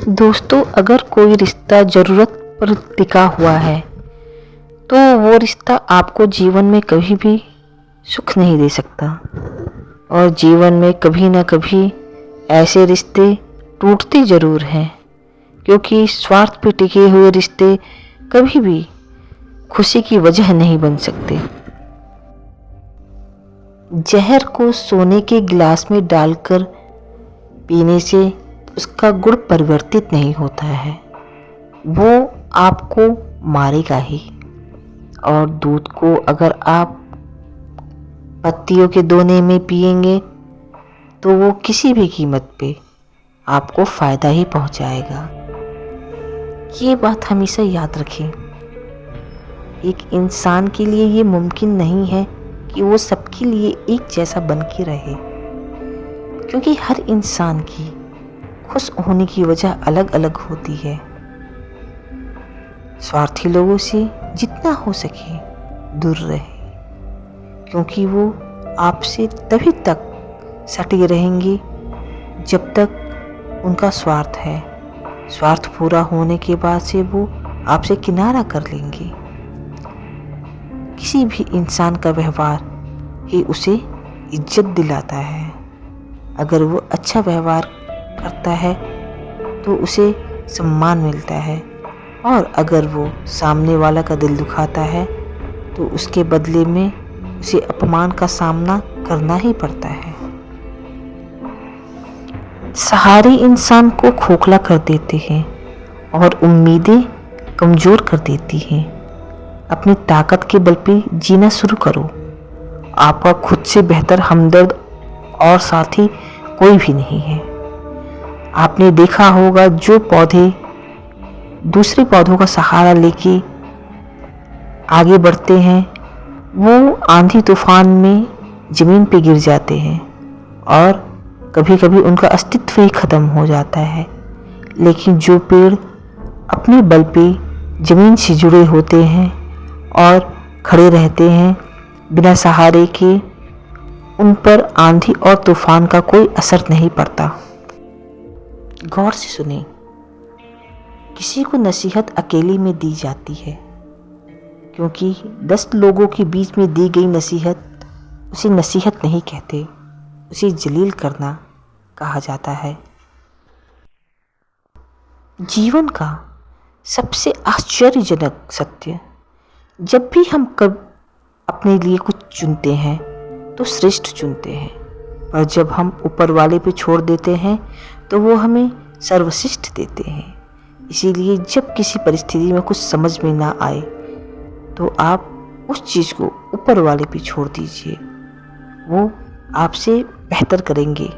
दोस्तों, अगर कोई रिश्ता ज़रूरत पर टिका हुआ है तो वो रिश्ता आपको जीवन में कभी भी सुख नहीं दे सकता। और जीवन में कभी ना कभी ऐसे रिश्ते टूटते ज़रूर हैं, क्योंकि स्वार्थ पे टिके हुए रिश्ते कभी भी खुशी की वजह नहीं बन सकते। जहर को सोने के गिलास में डालकर पीने से उसका गुण परिवर्तित नहीं होता है, वो आपको मारेगा ही। और दूध को अगर आप पत्तियों के दोने में पिएंगे तो वो किसी भी कीमत पे आपको फ़ायदा ही पहुंचाएगा। ये बात हमेशा याद रखें। एक इंसान के लिए ये मुमकिन नहीं है कि वो सबके लिए एक जैसा बन के रहे, क्योंकि हर इंसान की खुश होने की वजह अलग अलग होती है। स्वार्थी लोगों से जितना हो सके दूर रहे, क्योंकि वो आपसे तभी तक सटे रहेंगे जब तक उनका स्वार्थ है। स्वार्थ पूरा होने के बाद से वो आपसे किनारा कर लेंगे। किसी भी इंसान का व्यवहार ही उसे इज्जत दिलाता है। अगर वो अच्छा व्यवहार करता है तो उसे सम्मान मिलता है, और अगर वो सामने वाला का दिल दुखाता है तो उसके बदले में उसे अपमान का सामना करना ही पड़ता है। सहारे इंसान को खोखला कर देते हैं और उम्मीदें कमज़ोर कर देती हैं। अपनी ताकत के बल पे जीना शुरू करो। आपका खुद से बेहतर हमदर्द और साथी कोई भी नहीं है। आपने देखा होगा, जो पौधे दूसरे पौधों का सहारा लेके आगे बढ़ते हैं वो आंधी तूफान में ज़मीन पे गिर जाते हैं और कभी कभी उनका अस्तित्व ही ख़त्म हो जाता है। लेकिन जो पेड़ अपने बल पे ज़मीन से जुड़े होते हैं और खड़े रहते हैं बिना सहारे के, उन पर आंधी और तूफान का कोई असर नहीं पड़ता। गौर से सुने, किसी को नसीहत अकेले में दी जाती है, क्योंकि 10 लोगों के बीच में दी गई नसीहत उसे नसीहत नहीं कहते, उसे जलील करना कहा जाता है। जीवन का सबसे आश्चर्यजनक सत्य, जब भी हम कब अपने लिए कुछ चुनते हैं तो श्रेष्ठ चुनते हैं, पर जब हम ऊपर वाले पे छोड़ देते हैं तो वो हमें सर्वश्रेष्ठ देते हैं। इसीलिए जब किसी परिस्थिति में कुछ समझ में ना आए तो आप उस चीज़ को ऊपर वाले पे छोड़ दीजिए, वो आपसे बेहतर करेंगे।